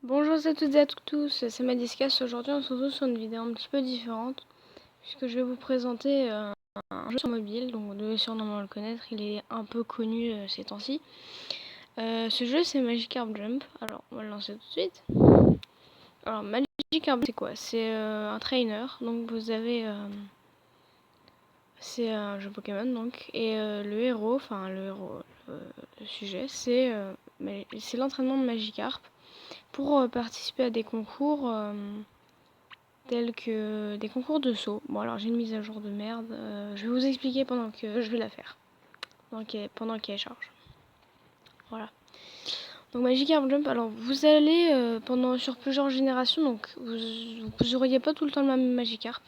Bonjour à toutes et à tous, c'est Madiscas. Aujourd'hui on se retrouve sur une vidéo un petit peu différente puisque je vais vous présenter un jeu sur mobile, donc vous devez sûrement le connaître, il est un peu connu ces temps-ci. Ce jeu c'est Magikarp Jump, alors on va le lancer tout de suite. Alors Magikarp c'est quoi? C'est un trainer, donc vous avez... c'est un jeu Pokémon donc, et le héros, le sujet c'est l'entraînement de Magikarp pour participer à des concours tels que des concours de saut. Bon alors j'ai une mise à jour de merde, je vais vous expliquer pendant que je vais la faire, pendant qu'elle charge. Voilà. Donc Magikarp Jump, alors vous allez sur plusieurs générations, donc vous auriez pas tout le temps le même Magikarp.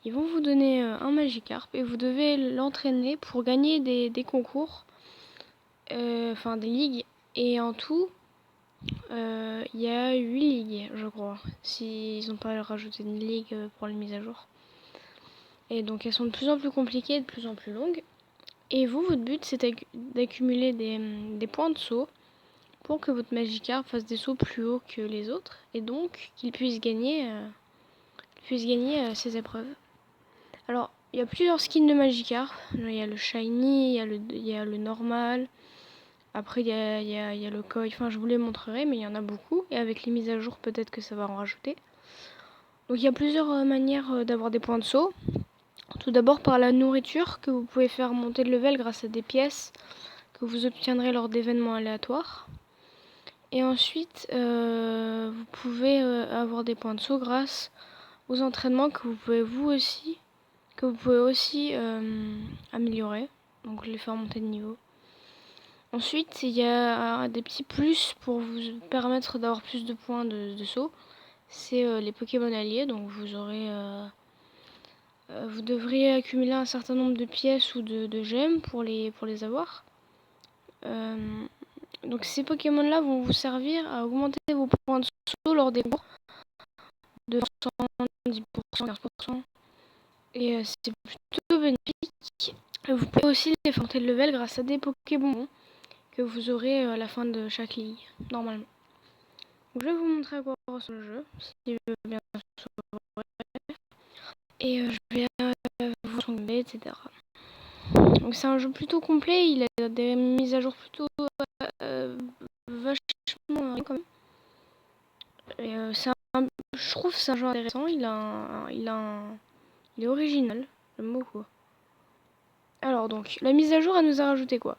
Ils vont vous donner un Magikarp et vous devez l'entraîner pour gagner des concours, enfin des ligues, et en tout il y a 8 ligues, je crois, s'ils n'ont pas rajouté une ligue pour les mises à jour. Et donc elles sont de plus en plus compliquées et de plus en plus longues. Et vous, votre but, c'est d'accumuler des points de saut pour que votre Magikarp fasse des sauts plus hauts que les autres. Et donc qu'il puisse gagner, ses épreuves. Alors, il y a plusieurs skins de Magikarp. Il y a le Shiny, il y a le normal. Après, il y a le Koi. Enfin, je vous les montrerai, mais il y en a beaucoup. Et avec les mises à jour, peut-être que ça va en rajouter. Donc, il y a plusieurs manières d'avoir des points de saut. Tout d'abord par la nourriture, que vous pouvez faire monter de level grâce à des pièces que vous obtiendrez lors d'événements aléatoires. Et ensuite, vous pouvez avoir des points de saut grâce aux entraînements que vous pouvez aussi améliorer, donc les faire monter de niveau. Ensuite, il y a des petits plus pour vous permettre d'avoir plus de points de saut. C'est les Pokémon alliés, donc vous devriez accumuler un certain nombre de pièces ou de gemmes pour les avoir. Donc ces Pokémon là vont vous servir à augmenter vos points de saut lors des cours de 10%, 15%. Et c'est plutôt bénéfique. Vous pouvez aussi les faire monter de level grâce à des Pokémon que vous aurez à la fin de chaque ligue, normalement. Donc je vais vous montrer à quoi ressemble le jeu, si bien sûr. Et je vais vous montrer, etc. Donc c'est un jeu plutôt complet, il a des mises à jour plutôt vachement quand même. Et je trouve que c'est un jeu intéressant, il est original, j'aime beaucoup. Alors donc, la mise à jour, elle nous a rajouté quoi?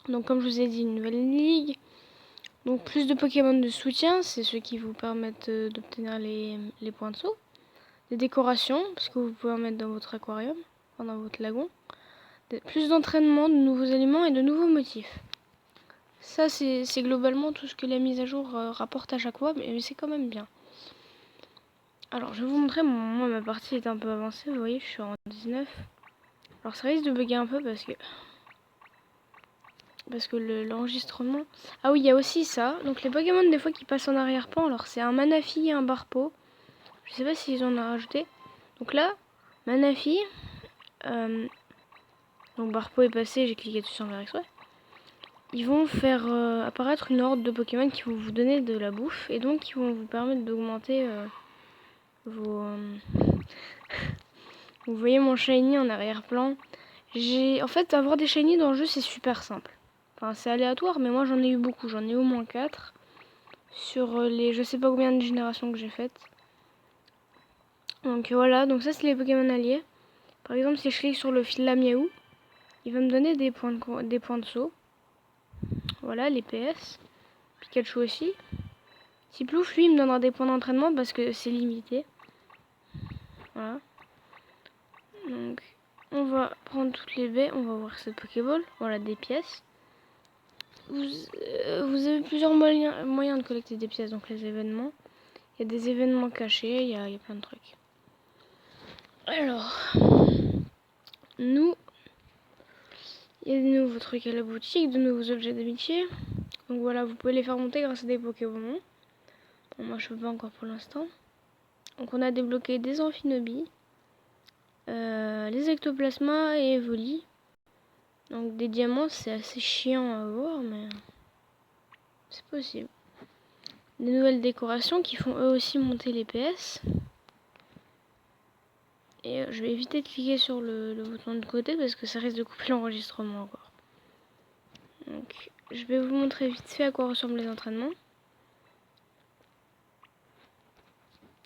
Donc comme je vous ai dit, une nouvelle ligue, donc plus de Pokémon de soutien, c'est ceux qui vous permettent d'obtenir les points de saut. Des décorations, parce que vous pouvez en mettre dans votre aquarium, enfin dans votre lagon. Plus d'entraînement, de nouveaux aliments et de nouveaux motifs. Ça, c'est globalement tout ce que la mise à jour rapporte à chaque fois, mais c'est quand même bien. Alors, je vais vous montrer, moi, ma partie est un peu avancée, vous voyez, je suis en 19. Alors, ça risque de bugger un peu parce que l'enregistrement... Ah oui, il y a aussi ça. Donc, les Pokémon, des fois, qui passent en arrière-plan, alors c'est un Manafi et un Barpo. Je sais pas s'ils en ont rajouté. Donc là, Manafi... donc, Barpo est passé, j'ai cliqué dessus sans faire exprès. Ils vont faire apparaître une horde de Pokémon qui vont vous donner de la bouffe et donc qui vont vous permettre d'augmenter vos... Vous voyez mon shiny en arrière-plan. En fait, avoir des shiny dans le jeu, c'est super simple. Enfin, c'est aléatoire, mais moi j'en ai eu beaucoup. J'en ai au moins 4 sur les je sais pas combien de générations que j'ai faites. Donc voilà, donc ça c'est les Pokémon alliés. Par exemple, si je clique sur le fil Lamiaou, il va me donner des points de saut. Voilà, les PS. Pikachu aussi. Tiplouf, lui, il me donnera des points d'entraînement parce que c'est limité. Voilà. Donc, on va prendre toutes les baies. On va voir cette Pokéball. Voilà, des pièces. Vous avez plusieurs moyens de collecter des pièces. Donc, les événements. Il y a des événements cachés. Il y a plein de trucs. Alors, il y a de nouveaux trucs à la boutique. De nouveaux objets d'amitié. Donc, voilà, vous pouvez les faire monter grâce à des Pokémon. Bon, moi, je peux pas encore pour l'instant. Donc, on a débloqué des Amphinobies. Les ectoplasmas et Evoli. Donc des diamants, c'est assez chiant à avoir, mais c'est possible. des nouvelles décorations qui font eux aussi monter les PS. Et je vais éviter de cliquer sur le bouton de côté parce que ça risque de couper l'enregistrement encore. Donc je vais vous montrer vite fait à quoi ressemblent les entraînements.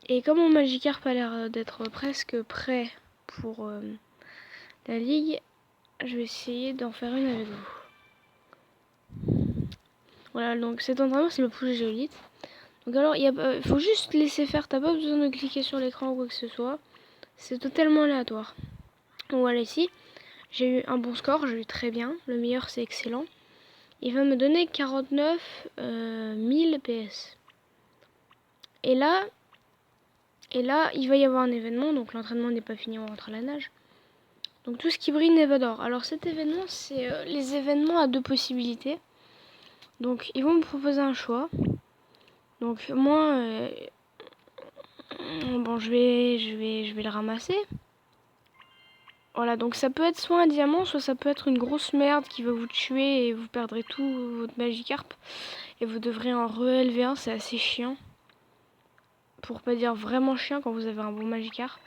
Et comme mon Magikarp a l'air d'être presque prêt pour la ligue, je vais essayer d'en faire une avec vous. Voilà, donc cet entraînement c'est le push géolite. Donc alors il faut juste laisser faire, t'as pas besoin de cliquer sur l'écran ou quoi que ce soit. C'est totalement aléatoire. Donc voilà, ici j'ai eu un bon score, j'ai eu très bien. Le meilleur c'est excellent. Il va me donner 49 000 PS. Et là, il va y avoir un événement, donc l'entraînement n'est pas fini, on rentre à la nage. Donc tout ce qui brille n'évadore. Alors cet événement, c'est les événements à deux possibilités. Donc ils vont me proposer un choix. Donc moi, bon, je vais le ramasser. Voilà, donc ça peut être soit un diamant, soit ça peut être une grosse merde qui va vous tuer et vous perdrez tout votre Magikarp. Et vous devrez en re-élever un, c'est assez chiant. Pour pas dire vraiment chiant quand vous avez un bon Magikarp.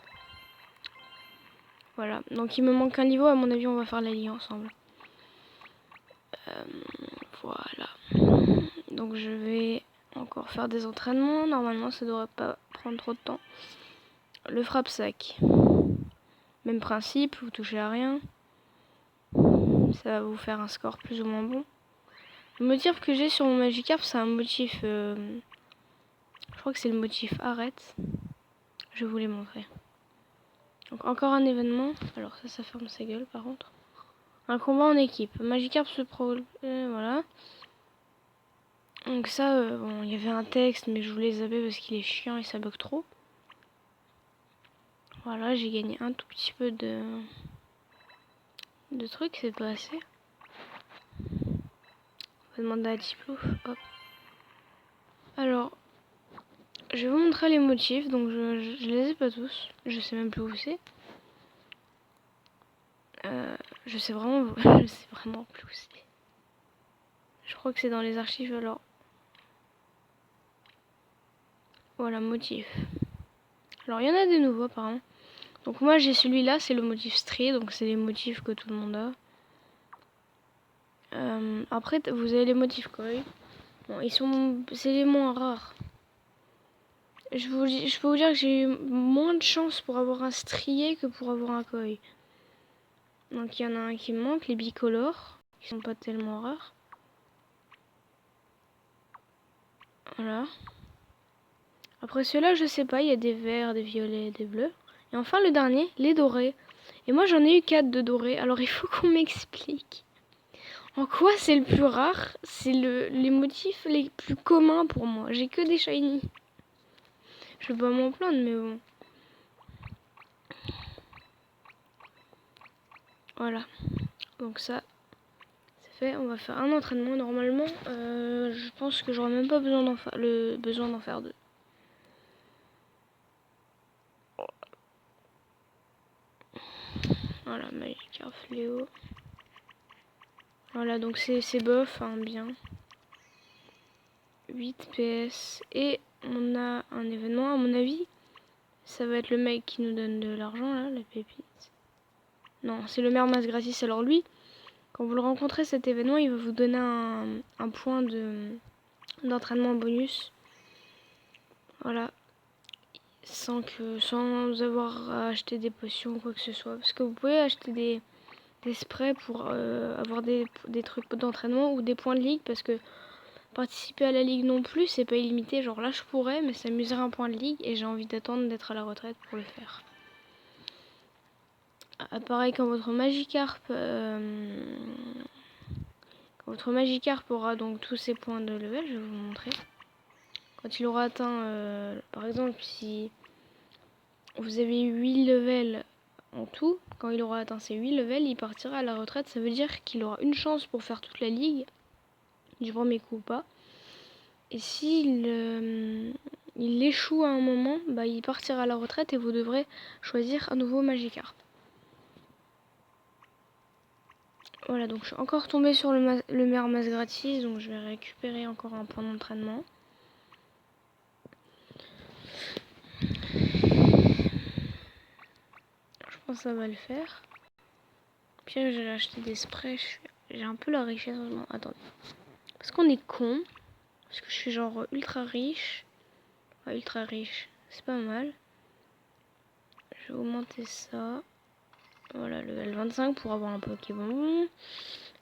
Voilà, donc il me manque un niveau, à mon avis on va faire la ligue ensemble. Voilà. Donc je vais encore faire des entraînements, normalement ça devrait pas prendre trop de temps. Le frappe-sac. Même principe, vous touchez à rien. Ça va vous faire un score plus ou moins bon. Le motif que j'ai sur mon Magikarp, c'est un motif... je crois que c'est le motif arrête. Je vais vous les montrer. Donc encore un événement. Alors ça ferme sa gueule par contre. Un combat en équipe. Magikarp se pro... voilà. Donc ça, bon, il y avait un texte, mais je voulais zapper parce qu'il est chiant et ça bug trop. Voilà, j'ai gagné un tout petit peu de trucs, c'est pas assez. On va demander à Tiplouf. Hop. Alors, je vais vous montrer les motifs, donc je les ai pas tous. Je sais même plus où c'est. Je sais vraiment plus où c'est. Je crois que c'est dans les archives alors. Voilà, motif. Alors il y en a des nouveaux apparemment. Donc moi j'ai celui-là, c'est le motif strié, donc c'est les motifs que tout le monde a. Après vous avez les motifs koi. Bon, c'est les moins rares. Je peux vous dire que j'ai eu moins de chance pour avoir un strié que pour avoir un koi. Donc il y en a un qui me manque, les bicolores, qui sont pas tellement rares. Voilà. Après ceux-là, je sais pas, il y a des verts, des violets, des bleus. Et enfin le dernier, les dorés. Et moi j'en ai eu 4 de dorés, alors il faut qu'on m'explique. En quoi c'est le plus rare? C'est les motifs les plus communs pour moi. J'ai que des shiny. Je vais pas m'en plaindre, mais bon. Voilà. Donc ça, c'est fait. On va faire un entraînement. Normalement, je pense que j'aurai même pas besoin d'en faire deux. Voilà, Magikarp Fléau. Voilà, donc c'est bof, hein, bien. 8 PS. Et on a un événement, à mon avis. Ça va être le mec qui nous donne de l'argent, là, la pépite. Non, c'est le maire masse gratis. Alors lui, quand vous le rencontrez, cet événement, il va vous donner un point d'entraînement bonus. Voilà. Sans avoir à acheter des potions ou quoi que ce soit. Parce que vous pouvez acheter des sprays pour avoir des trucs d'entraînement ou des points de ligue. Parce que participer à la ligue non plus, c'est pas illimité. Genre là, je pourrais, mais ça m'userait un point de ligue. Et j'ai envie d'attendre d'être à la retraite pour le faire. Pareil, quand votre Magikarp aura donc tous ses points de level, je vais vous montrer. Quand il aura atteint, par exemple, si vous avez 8 levels en tout, quand il aura atteint ces 8 levels, il partira à la retraite. Ça veut dire qu'il aura une chance pour faire toute la ligue, du premier coup ou pas. Et s'il il échoue à un moment, bah, il partira à la retraite et vous devrez choisir un nouveau Magikarp. Voilà, donc je suis encore tombée sur le maire masse gratis, donc je vais récupérer encore un point d'entraînement. pense que ça va le faire. Puis j'ai acheté des sprays. J'ai un peu la richesse. Attendez. Parce qu'on est con. Parce que je suis genre ultra riche. Ouais, ultra riche. C'est pas mal. Je vais augmenter ça. Voilà, level 25 pour avoir un Pokéball.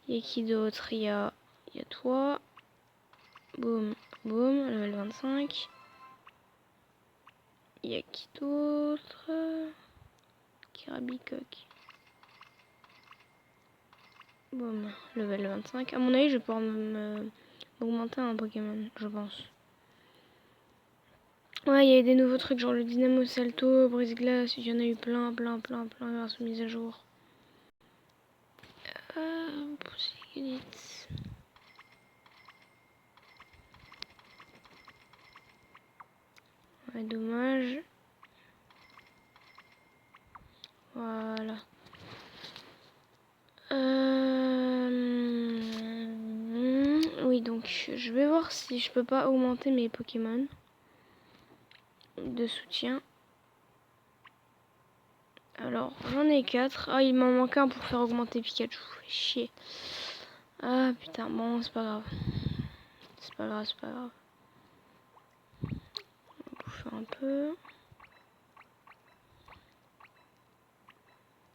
Il y a qui d'autre? Il y a toi. Boum, boum, level 25. Il y a qui d'autre? Kirabicoque. Boum, level 25. À mon avis, je vais pouvoir m'augmenter un Pokémon, je pense. Ouais, il y a des nouveaux trucs, genre le Dynamo Salto, Brise-Glace. Il y en a eu plein grâce aux mises à jour. Ouais, dommage. Voilà. Oui, donc je vais voir si je peux pas augmenter mes Pokémon de soutien. Alors, j'en ai 4. Ah, il m'en manque un pour faire augmenter Pikachu. Chier. Ah, putain, bon, c'est pas grave. C'est pas grave. On va bouffer un peu.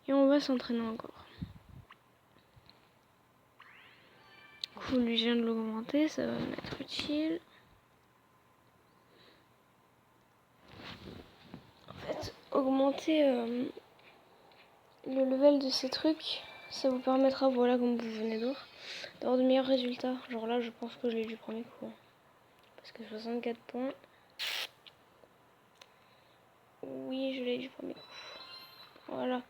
Et on va s'entraîner encore. Cool, lui, je viens de l'augmenter, ça va m'être utile. En fait, augmenter le level de ces trucs, ça vous permettra, voilà, comme vous venez d'ouvrir, d'avoir de meilleurs résultats. Genre là, je pense que je l'ai du premier coup. Parce que 64 points. Oui, je l'ai du premier coup. Voilà.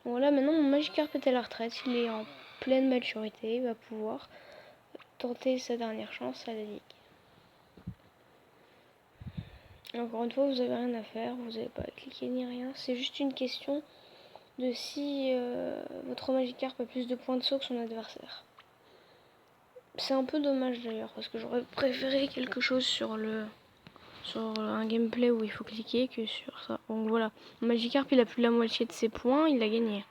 Bon, là, maintenant, mon Magikarp est à la retraite. Il est en pleine maturité. Il va pouvoir tenter sa dernière chance à la ligue. Et encore une fois, vous n'avez rien à faire. Vous n'avez pas à cliquer ni rien. C'est juste une question de si votre Magikarp a plus de points de saut que son adversaire. C'est un peu dommage d'ailleurs, parce que j'aurais préféré quelque chose sur un gameplay où il faut cliquer que sur ça. Donc voilà, mon Magikarp il a plus de la moitié de ses points, il a gagné.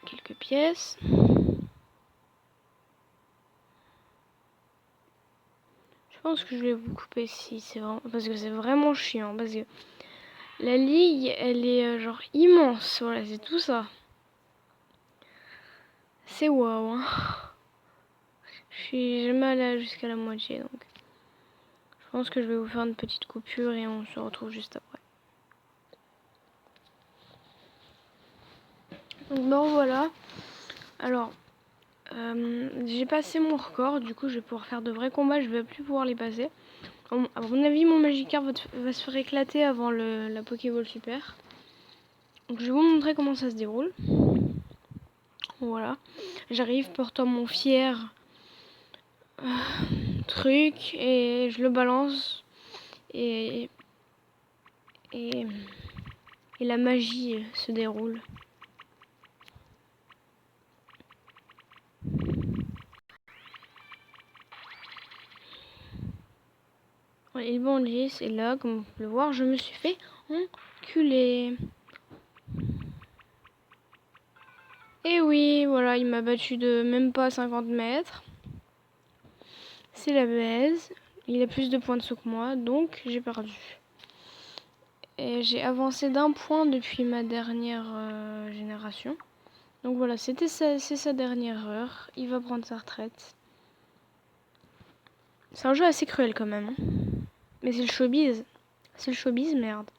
Quelques pièces. Je pense que je vais vous couper ici, c'est vraiment parce que c'est vraiment chiant, parce que la ligue elle est genre immense, voilà c'est tout ça. C'est waouh hein. Je suis jamais allée jusqu'à la moitié donc. Je pense que je vais vous faire une petite coupure et on se retrouve juste après. Donc bon voilà. Alors, j'ai passé mon record, du coup je vais pouvoir faire de vrais combats, je vais plus pouvoir les passer. À mon avis, mon Magikarp va se faire éclater avant la Pokéball Super. Donc je vais vous montrer comment ça se déroule. Voilà. J'arrive portant mon fier truc et je le balance. Et la magie se déroule. Et bon, c'est là, comme vous pouvez le voir, je me suis fait enculer. Et oui, voilà, il m'a battu de même pas 50 mètres. C'est la baise. Il a plus de points de saut que moi, donc j'ai perdu. Et j'ai avancé d'un point depuis ma dernière génération. Donc voilà, c'est sa dernière heure. Il va prendre sa retraite. C'est un jeu assez cruel quand même. Mais c'est le showbiz. C'est le showbiz, merde.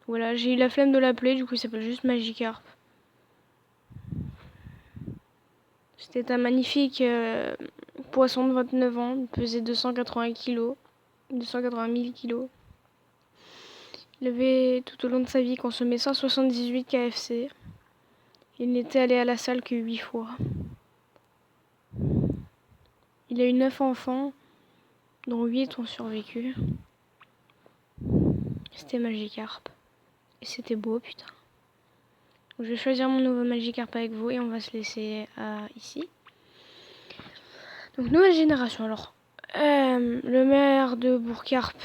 Voilà, j'ai eu la flemme de l'appeler, du coup il s'appelle juste Magikarp. C'était un magnifique poisson de 29 ans. Il pesait 280 kg. 280 000 kg. Il avait tout au long de sa vie consommé 178 KFC. Il n'était allé à la salle que 8 fois. Il a eu 9 enfants, dont 8 ont survécu. C'était Magikarp. Et c'était beau, putain. Donc, je vais choisir mon nouveau Magikarp avec vous et on va se laisser ici. Donc, nouvelle génération. Alors, le maire de Bourgcarp,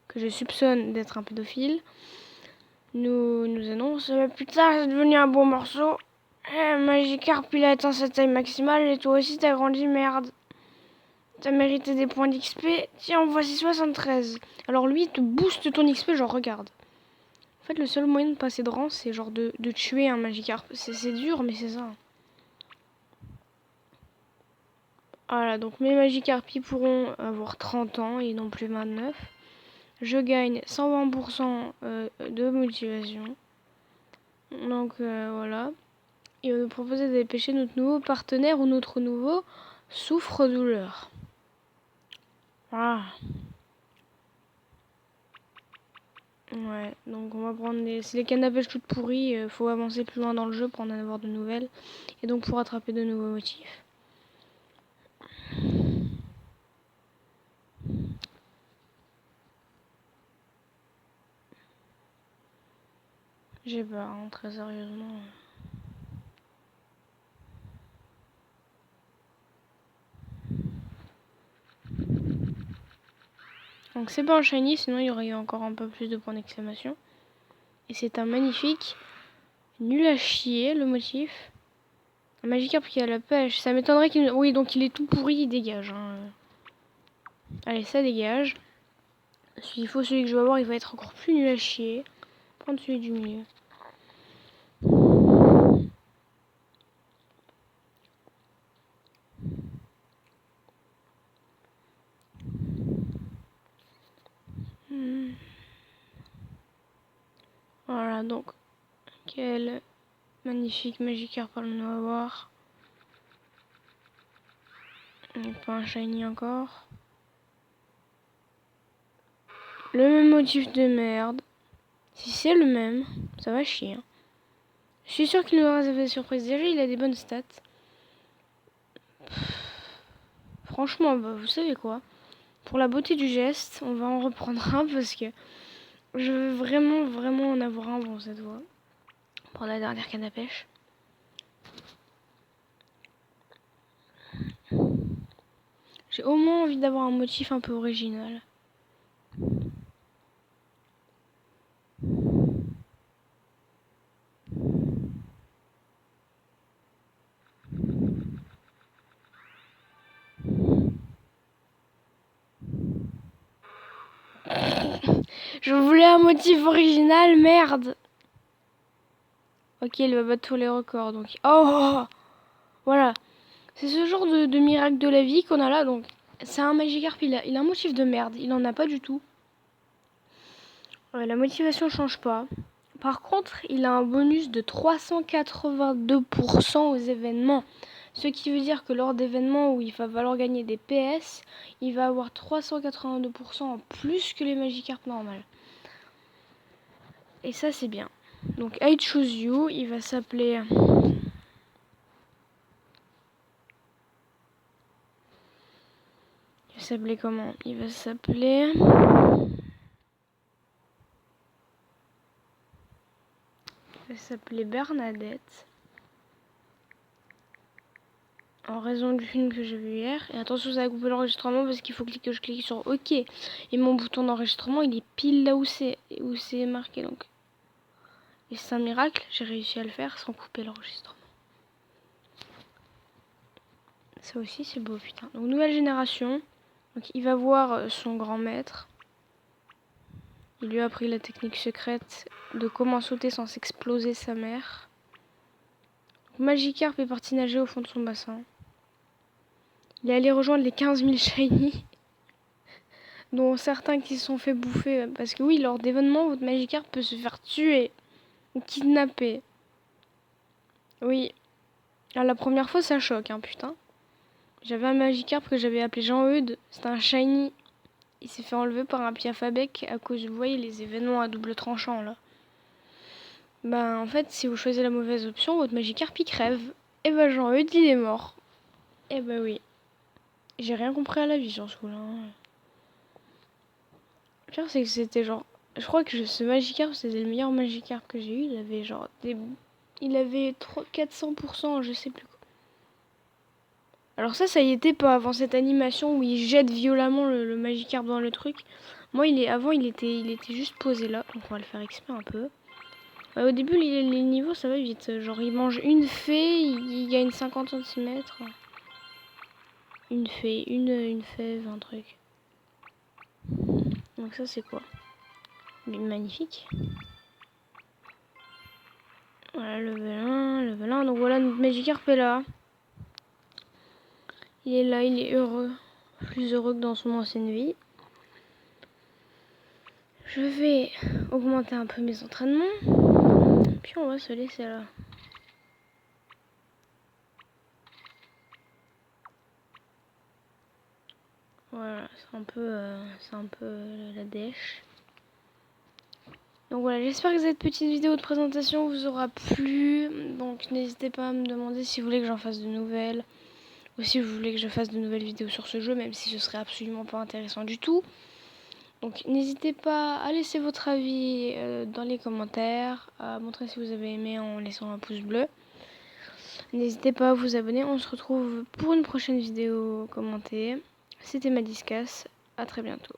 que je soupçonne d'être un pédophile. nous annonce putain, c'est devenu un beau morceau. Magikarp, il a atteint sa taille maximale et toi aussi t'as grandi, merde. T'as mérité des points d'XP. Tiens, voici 73. Alors lui, il te booste ton XP, genre regarde. En fait, le seul moyen de passer de rang, c'est genre de tuer un Magikarp. C'est dur, mais c'est ça. Voilà, donc mes Magikarp pourront avoir 30 ans et non plus 29. Je gagne 120% de motivation. Donc voilà. Il va nous proposer d'aller pêcher notre nouveau partenaire ou notre nouveau souffre-douleur. Voilà. Ouais, donc on va prendre des... C'est les cannes à pêche toutes pourries, faut avancer plus loin dans le jeu pour en avoir de nouvelles. Et donc pour attraper de nouveaux motifs. J'ai peur, hein, très sérieusement. Donc c'est pas un shiny, sinon il y aurait eu encore un peu plus de points d'exclamation. Et c'est un magnifique nul à chier, le motif. Un Magikarp qui a la pêche. Ça m'étonnerait qu'il... Oui, donc il est tout pourri, il dégage. Hein. Allez, ça dégage. S'il faut celui que je vais avoir, il va être encore plus nul à chier. Prendre celui du milieu. Voilà, donc. Quel magnifique Magikarp allons-nous avoir. Pas un shiny encore. Le même motif de merde. Si c'est le même, ça va chier. Hein. Je suis sûr qu'il nous aura des surprises. Déjà, il a des bonnes stats. Franchement, bah, vous savez quoi? Pour la beauté du geste, on va en reprendre un parce que je veux vraiment en avoir un bon cette fois. Pour la dernière canne à pêche. J'ai au moins envie d'avoir un motif un peu original. Je voulais un motif original, merde. Ok, il va battre tous les records, donc... Oh, voilà. C'est ce genre de miracle de la vie qu'on a là, donc... C'est un Magikarp, il a un motif de merde. Il en a pas du tout. La motivation change pas. Par contre, il a un bonus de 382% aux événements. Ce qui veut dire que lors d'événements où il va falloir gagner des PS, il va avoir 382% en plus que les Magikarp normales. Et ça, c'est bien. Donc, I choose you, il va s'appeler... Il va s'appeler comment? Il va s'appeler... Il va s'appeler Bernadette. En raison du film que j'ai vu hier. Et attention, ça va couper l'enregistrement parce qu'il faut que je clique sur OK. Et mon bouton d'enregistrement, il est pile là où c'est marqué. Donc. Et c'est un miracle, j'ai réussi à le faire sans couper l'enregistrement. Ça aussi, c'est beau, putain. Donc, nouvelle génération. Donc, il va voir son grand maître. Il lui a appris la technique secrète de comment sauter sans s'exploser sa mère. Magikarp est parti nager au fond de son bassin. Il est allé rejoindre les 15 000 shiny, dont certains qui se sont fait bouffer. Parce que oui, lors d'événements, votre Magikarp peut se faire tuer ou kidnapper. Oui. Alors, la première fois, ça choque, hein, putain. J'avais un Magikarp que j'avais appelé Jean-Eudes. C'était un shiny. Il s'est fait enlever par un Piafabec à cause, vous voyez, les événements à double tranchant, là. Ben, en fait, si vous choisissez la mauvaise option, votre Magikarp, il crève. Et ben, Jean-Eudes, il est mort. Et ben oui. J'ai rien compris à la vie sur ce coup-là. Le pire, c'est que c'était genre... Je crois que ce Magikarp, c'était le meilleur Magikarp que j'ai eu. Il avait genre des... Il avait 400%, je sais plus quoi. Alors ça y était pas avant cette animation où il jette violemment le Magikarp dans le truc. Moi, avant, il était juste posé là. Donc on va le faire exprès un peu. Ouais, au début, les niveaux, ça va vite. Genre, il mange une fée, il gagne 50 cm. Une fée, une fève, un truc. Donc ça, c'est quoi? Magnifique. Voilà, level 1. Donc voilà, notre Magikarp est là. Il est là, il est heureux. Plus heureux que dans son ancienne vie. Je vais augmenter un peu mes entraînements. Puis on va se laisser là. Voilà, c'est un peu la dèche. Donc voilà, j'espère que cette petite vidéo de présentation vous aura plu. Donc n'hésitez pas à me demander si vous voulez que j'en fasse de nouvelles. Ou si vous voulez que je fasse de nouvelles vidéos sur ce jeu, même si ce serait absolument pas intéressant du tout. Donc n'hésitez pas à laisser votre avis dans les commentaires, à montrer si vous avez aimé en laissant un pouce bleu. N'hésitez pas à vous abonner, on se retrouve pour une prochaine vidéo commentée. C'était Madiscas, à très bientôt.